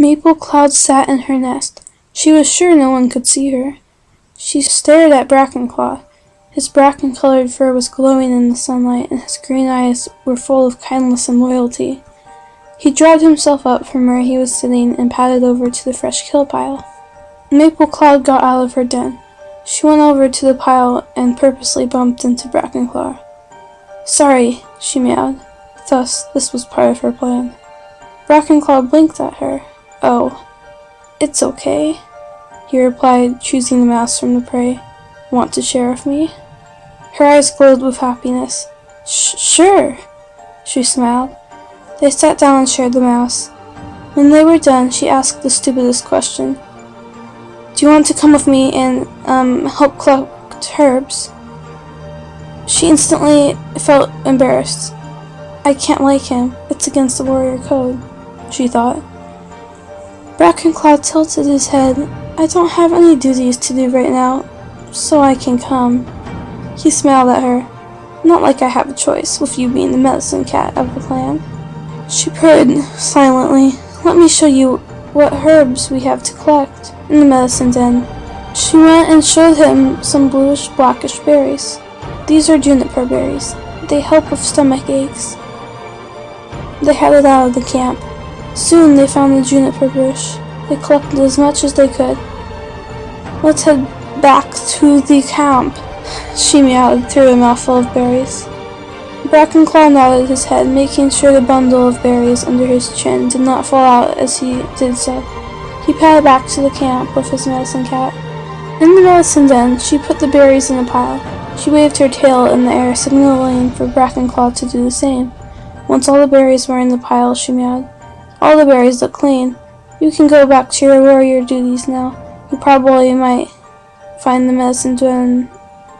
Maplecloud sat in her nest. She was sure no one could see her. She stared at Brackenclaw. His bracken-colored fur was glowing in the sunlight, and his green eyes were full of kindness and loyalty. He dragged himself up from where he was sitting and padded over to the fresh kill pile. Maplecloud got out of her den. She went over to the pile and purposely bumped into Brackenclaw. "Sorry," she meowed. Thus, this was part of her plan. Brackenclaw blinked at her. "Oh, it's okay," he replied, choosing the mouse from the prey. "Want to share with me?" Her eyes glowed with happiness. Sure," she smiled. They sat down and shared the mouse. When they were done, she asked the stupidest question. "Do you want to come with me and, help collect herbs?" She instantly felt embarrassed. "I can't like him. It's against the warrior code," she thought. Brackenclaw tilted his head. "I don't have any duties to do right now, so I can come." He smiled at her. "Not like I have a choice, with you being the medicine cat of the clan." She purred silently. "Let me show you what herbs we have to collect in the medicine den." She went and showed him some bluish-blackish berries. "These are juniper berries. They help with stomach aches." They headed out of the camp. Soon they found the juniper bush. They collected as much as they could. "Let's head back to the camp," she meowed through a mouthful of berries. Brackenclaw nodded his head, making sure the bundle of berries under his chin did not fall out as he did so. He padded back to the camp with his medicine cat. In the medicine den, she put the berries in a pile. She waved her tail in the air, signaling for Brackenclaw to do the same. Once all the berries were in the pile, she meowed. "All the berries look clean. You can go back to your warrior duties now. You probably might find the medicine den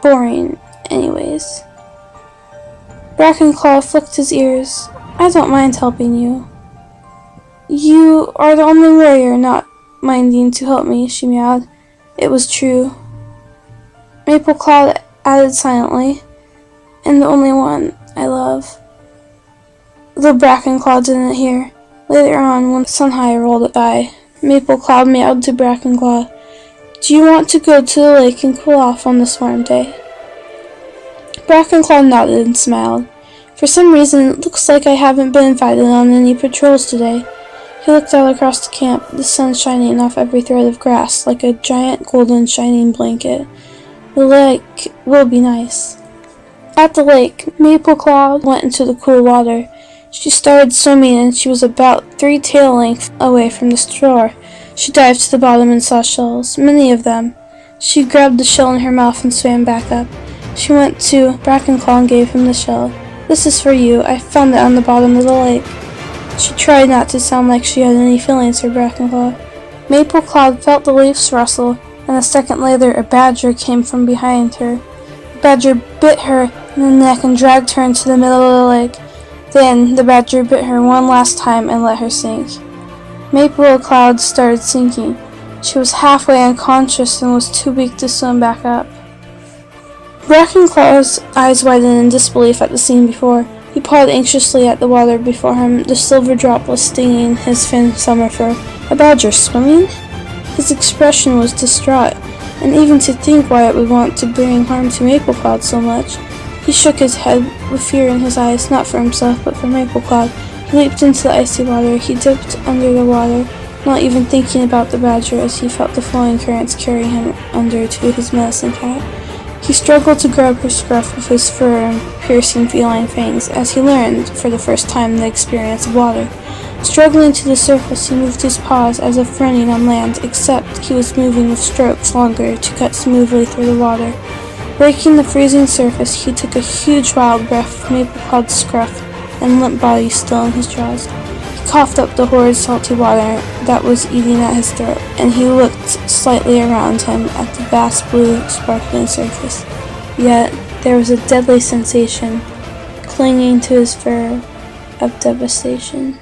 boring anyways." Brackenclaw flicked his ears. "I don't mind helping you." "You are the only warrior not minding to help me," she meowed. It was true. Maplecloud added silently, "And the only one I love." Though Brackenclaw didn't hear. Later on, when Sunhigh rolled by, Maplecloud meowed to Brackenclaw. "Do you want to go to the lake and cool off on the swarm day?" Brackenclaw nodded and smiled. "For some reason, it looks like I haven't been invited on any patrols today." He looked out across the camp, the sun shining off every thread of grass like a giant golden shining blanket. The lake will be nice. At the lake, Maplecloud went into the cool water. She started swimming and she was about 3 tail lengths away from the shore. She dived to the bottom and saw shells, many of them. She grabbed the shell in her mouth and swam back up. She went to Brackenclaw and gave him the shell. "This is for you. I found it on the bottom of the lake." She tried not to sound like she had any feelings for Brackenclaw. Maplecloud felt the leaves rustle, and a second later a badger came from behind her. The badger bit her in the neck and dragged her into the middle of the lake. Then the badger bit her one last time and let her sink. Maplecloud started sinking. She was halfway unconscious and was too weak to swim back up. Brackenclaw's eyes widened in disbelief at the scene before. He pawed anxiously at the water before him, the silver droplets stinging his thin summer fur. A badger swimming? His expression was distraught, and even to think why it would want to bring harm to Maplecloud so much. He shook his head with fear in his eyes, not for himself, but for Maplecloud. He leaped into the icy water. He dipped under the water, not even thinking about the badger as he felt the flowing currents carry him under to his medicine cat. He struggled to grab her scruff with his fur and piercing feline fangs as he learned, for the first time, the experience of water. Struggling to the surface, he moved his paws as if running on land, except he was moving with strokes longer to cut smoothly through the water. Breaking the freezing surface, he took a huge wild breath with Maplecloud's scruff and limp body still in his jaws. He coughed up the horrid salty water that was eating at his throat, and he looked slightly around him at the vast blue sparkling surface. Yet there was a deadly sensation clinging to his fur of devastation.